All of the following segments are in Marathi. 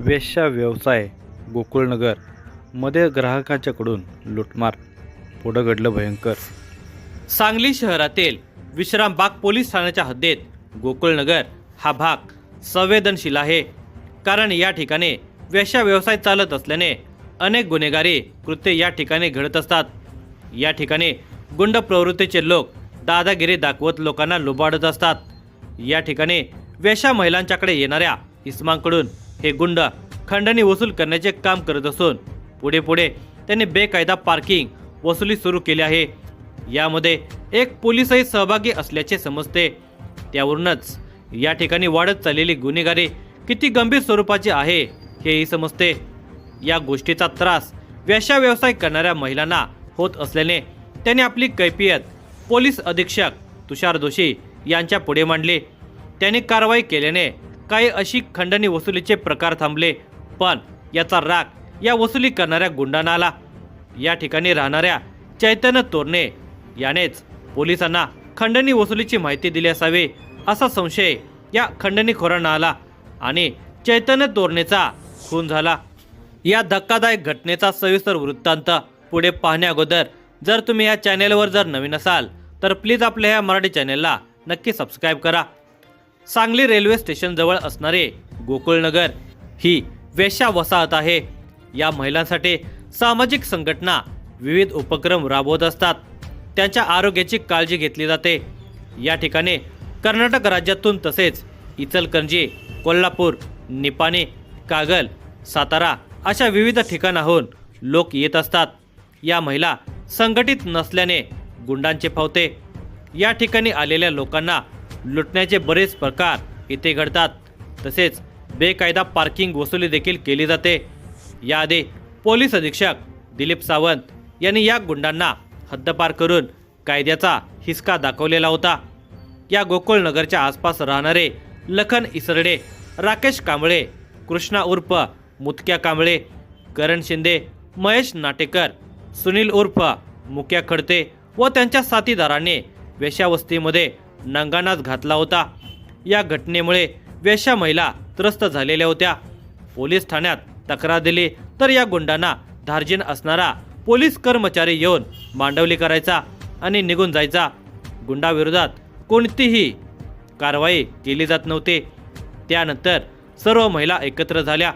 वेश्या व्यवसाय गोकुळनगर मध्ये ग्राहकांच्याकडून लूटमार, पुढं घडलं भयंकर। सांगली शहरातील विश्रामबाग पोलीस ठाण्याच्या हद्दीत गोकुळनगर हा भाग संवेदनशील आहे, कारण या ठिकाणी वेश्या व्यवसाय चालत असल्याने अनेक गुन्हेगारी कृत्ये या ठिकाणी घडत असतात। या ठिकाणी गुंड प्रवृत्तीचे लोक दादागिरी दाखवत लोकांना लुबाडत असतात। या ठिकाणी वेश्या महिलांच्याकडे येणाऱ्या इसमांकडून हे गुंड खंडणी वसूल करण्याचे काम करत असून पुढे पुढे त्यांनी बेकायदा पार्किंग वसुली सुरू केली आहे। यामध्ये एक पोलीसही सहभागी असल्याचे समजते। त्यावरूनच या ठिकाणी वाढत चाललेली गुन्हेगारी किती गंभीर स्वरूपाची आहे हेही समजते। या गोष्टीचा त्रास वेश्या व्यवसाय करणाऱ्या महिलांना होत असल्याने त्यांनी आपली कैफियत पोलीस अधीक्षक तुषार दोशी यांच्या पुढे मांडली। त्यांनी कारवाई केल्याने काही अशी खंडणी वसुलीचे प्रकार थांबले, पण याचा राग या वसुली करणाऱ्या गुंडांना आला। या ठिकाणी राहणाऱ्या चैतन्य तोरणे यानेच पोलिसांना खंडणी वसुलीची माहिती दिली असावी असा संशय या खंडणीखोरांना आला आणि चैतन्य तोरणेचा खून झाला। या धक्कादायक घटनेचा सविस्तर वृत्तांत पुढे पाहण्या अगोदर जर तुम्ही या चॅनेलवर जर नवीन असाल तर प्लीज आपल्या या मराठी चॅनेलला नक्की सबस्क्राईब करा। सांगली रेल्वे स्टेशन जवळ असणारे गोकुळनगर ही वेश्या वसाहत आहे। या महिलांसाठी सामाजिक संघटना विविध उपक्रम राबवत असतात। त्यांच्या आरोग्याची काळजी घेतली जाते। या ठिकाणी कर्नाटक राज्यातून तसेच इचलकरंजी, कोल्हापूर, निपाणी, कागल, सातारा अशा विविध ठिकाणाहून लोक येत असतात। या महिला संघटित नसल्याने गुंडांचे फावते। या ठिकाणी आलेल्या लोकांना लुटण्याचे बरेच प्रकार इथे घडतात। तसेच बेकायदा पार्किंग वसुली देखील केली जाते। याआधी पोलीस अधीक्षक दिलीप सावंत यांनी या गुंडांना हद्दपार करून कायद्याचा हिसका दाखवलेला होता। या गोकुळनगरच्या आसपास राहणारे लखन इसरडे, राकेश कांबळे, कृष्णा उर्फ मुतक्या कांबळे, करण शिंदे, महेश नाटेकर, सुनील उर्फ मुक्या खडते व त्यांच्या साथीदारांनी वेश्यावस्तीमध्ये नंगानाच घातला होता। या घटनेमुळे वेश्या महिला त्रस्त झालेल्या होत्या। पोलीस ठाण्यात तक्रार दिली तर या गुंडांना धार्जिन असणारा पोलीस कर्मचारी येऊन मांडवली करायचा आणि निघून जायचा। गुंडाविरोधात कोणतीही कारवाई केली जात नव्हती। त्यानंतर सर्व महिला एकत्र झाल्या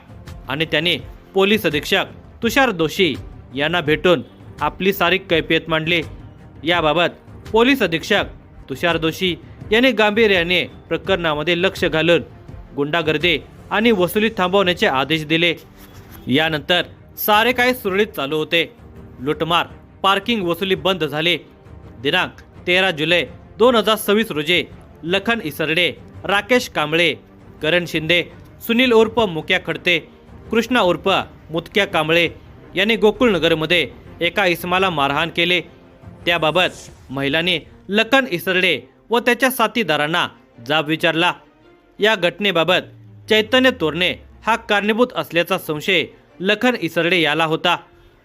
आणि त्यांनी पोलीस अधीक्षक तुषार दोशी यांना भेटून आपली सारी कैफियत मांडली। याबाबत पोलीस अधीक्षक तुषार दोशी यांनी गांभीर्याने प्रकरणामध्ये लक्ष घालून गुंडागर्दी आणि वसुली थांबवण्याचे आदेश दिले। यानंतर सारे काही सुरळीत चालू होते। लूटमार, पार्किंग वसुली बंद झाली। दिनांक 13 जुलै 2026 रोजी लखन इसरडे, राकेश कांबळे, करण शिंदे, सुनील उर्फ मुक्या खडते, कृष्णा उर्फ मुतक्या कांबळे यांनी गोकुळनगरमध्ये एका इसमाला मारहाण केले। त्याबाबत महिलांनी लखन इसरडे व त्याच्या साथीदारांना जाब विचारला। या घटनेबाबत चैतन्य तोरणे हा कारणीभूत असल्याचा संशय लखन इसरडे याला होता।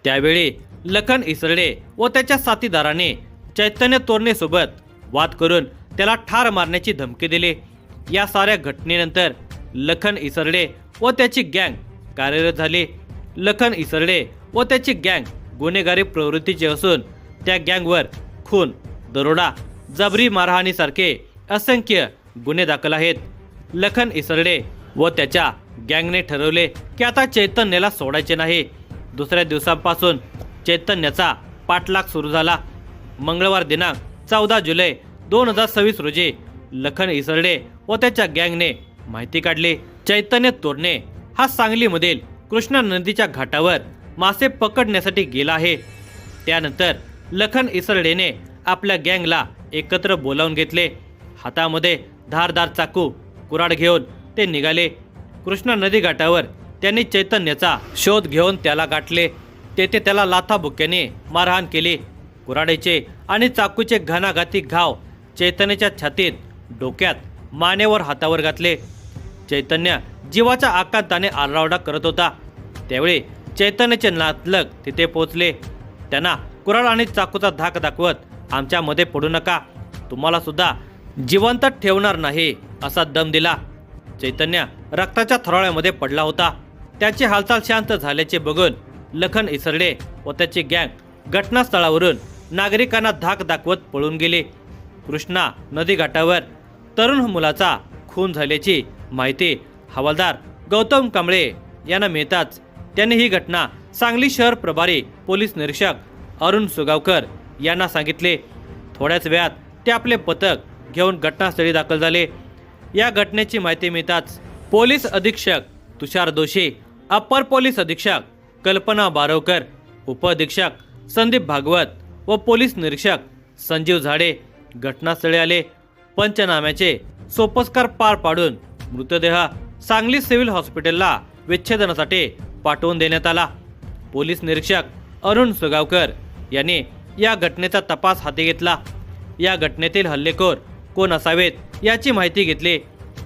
त्यावेळी लखन इसरडे व त्याच्या साथीदाराने चैतन्य तोरणेसोबत वाद करून त्याला ठार मारण्याची धमकी दिली। या साऱ्या घटनेनंतर लखन इसरडे व त्याची गँग कार्यरत झाली। लखन इसरडे व त्याची गँग गुन्हेगारी प्रवृत्तीची असून त्या गँगवर खून, दरोडा, जबरी मारहाणीसारखे असंख्य गुन्हे दाखल आहेत। लखन इसरडे व त्याच्या गँगने ठरवले की आता चैतन्याला सोडायचे नाही। दुसऱ्या दिवसापासून चैतन्याचा पाठलाग सुरू झाला। मंगळवार दिनांक 14 जुलै 2026 रोजी लखन इसरडे व त्याच्या गँगने माहिती काढली चैतन्य तोरणे हा सांगलीमधील कृष्णा नदीच्या घाटावर मासे पकडण्यासाठी गेला आहे। त्यानंतर लखन इसरडेने आपल्या गँगला एकत्र बोलावून घेतले। हातामध्ये धारदार चाकू, कुऱ्हाड घेऊन ते निघाले। कृष्णा नदी घाटावर त्यांनी चैतन्याचा शोध घेऊन त्याला गाठले। तेथे त्याला लाथाबुक्याने मारहाण केली। कुऱ्हाडीचे आणि चाकूचे घणाघाती घाव चैतन्याच्या छातीत, डोक्यात, मानेवर, हातावर घातले। चैतन्य जीवाच्या आकांताने आरडाओरडा करत होता। त्यावेळी चैतन्याचे नातलग तिथे पोहोचले। त्यांना कुऱ्हाड आणि चाकूचा धाक दाखवत, आमच्यामध्ये पडू नका, तुम्हाला सुद्धा जिवंत ठेवणार नाही असा दम दिला। चैतन्य रक्ताच्या थरोळ्यामध्ये पडला होता। त्याची हालचाल शांत झाल्याचे बघून लखन इसरडे व त्याची गँग घटनास्थळावरून नागरिकांना धाक दाखवत पळून गेले. कृष्णा नदी घाटावर तरुण मुलाचा खून झाल्याची माहिती हवालदार गौतम कांबळे यांना मिळताच त्यांनी ही घटना सांगली शहर प्रभारी पोलीस निरीक्षक अरुण सुगावकर यांना सांगितले. थोड्याच वेळात ते आपले पथक घेऊन घटनास्थळी दाखल झाले. या घटनेची माहिती मिळताच पोलीस अधीक्षक तुषार दोशी, अप्पर पोलीस अधीक्षक कल्पना बारवकर, उपअधीक्षक संदीप भागवत व पोलीस निरीक्षक संजीव झाडे घटनास्थळी आले. पंचनाम्याचे सोपस्कार पार पाडून मृतदेह सांगली सिव्हिल हॉस्पिटलला विच्छेदनासाठी पाठवून देण्यात आला. पोलीस निरीक्षक अरुण सुगावकर यांनी या घटनेचा तपास हाती घेतला. या घटनेतील हल्लेखोर कोण असावेत याची माहिती घेतली.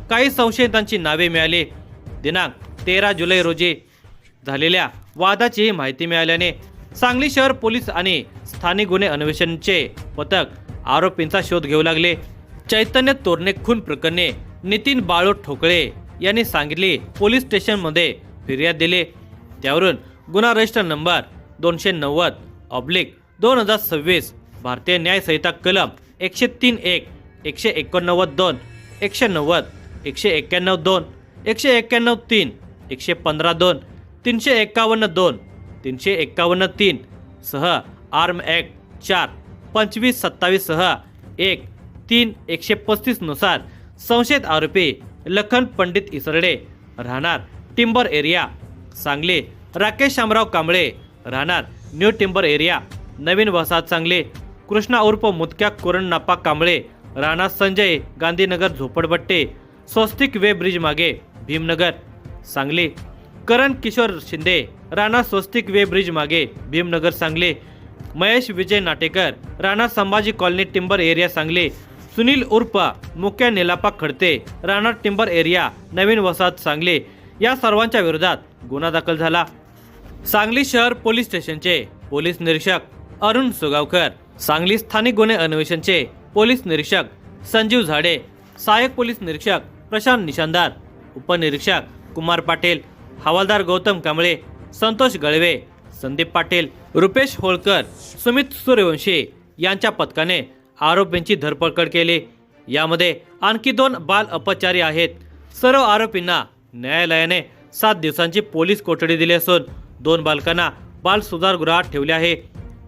काही संशयितांची नावे मिळाली. दिनांक 13 जुलै रोजी झालेल्या वादाची माहिती मिळाल्याने सांगली शहर पोलीस आणि स्थानिक गुन्हे अन्वेषणचे पथक आरोपींचा शोध घेऊ लागले. चैतन्य तोरणे खून प्रकरणी नितीन बाळू ठोकळे यांनी सांगली पोलीस स्टेशनमध्ये फिर्याद दिली. त्यावरून गुन्हा रजिस्टर नंबर 290/2026 भारतीय न्याय संहिता कलम 103(1), 189(2), 190, 191(2), 191(3), 115(2), 351(2), 351(3) सह आर्म ॲक्ट 4, 2527 सह 1-3-135 नुसार संशयित आरोपी लखन पंडित इसरडे राहणार टिंबर एरिया सांगली, राकेश शामराव कांबळे राहणार न्यू टिंबर एरिया नवीन वसाहत सांगली, कृष्णा उर्फ मुतक्या कोरणनापा कांबळे राहणार संजय गांधीनगर झोपडपट्टी स्वस्तिक वे ब्रिज मागे भीमनगर सांगली, करण किशोर शिंदे राहणार स्वस्तिक वे ब्रिज मागे भीमनगर सांगली, महेश विजय नाटेकर राहणार Sambhaji colony timber area Sangli, Sunil उर्फ मुक्या निलापा खडते राहणार टिंबर एरिया नवीन वसाहत सांगली या सर्वांच्या विरोधात गुन्हा दाखल झाला. सांगली शहर पोलीस स्टेशनचे पोलीस निरीक्षक अरुण सुगावकर, सांगली स्थानिक गुन्हे अन्वेषणचे पोलीस निरीक्षक संजीव झाडे, सहाय्यक पोलीस निरीक्षक प्रशांत निशानदार, उपनिरीक्षक कुमार पाटील, हवालदार गौतम कांबळे, संतोष गळवे, संदीप पाटील, रुपेश होळकर, सुमित सूर्यवंशी यांच्या पथकाने आरोपींची धरपकड केली. यामध्ये आणखी 2 बाल अपचारी आहेत. सर्व आरोपींना न्यायालयाने 7 दिवसांची पोलीस कोठडी दिली असून 2 बालकांना बाल सुधारगृहात ठेवले आहे.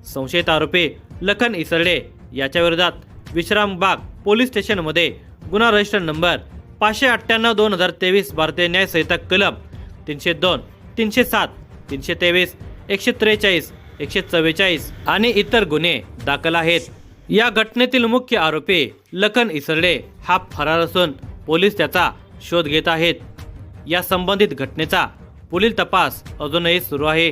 संशयित आरोपी लखन इसरडे याच्या विरोधात विश्रामबाग पोलीस स्टेशनमध्ये गुन्हा रजिस्टर नंबर 598/2023 भारतीय न्याय संहिता कलम 302, 307, 323, 143, 144 आणि इतर गुन्हे दाखल आहेत. या घटनेतील मुख्य आरोपी लखन इसरडे हा फरार असून पोलीस त्याचा शोध घेत आहेत. या संबंधित घटनेचा पुढील तपास अजूनही सुरू आहे.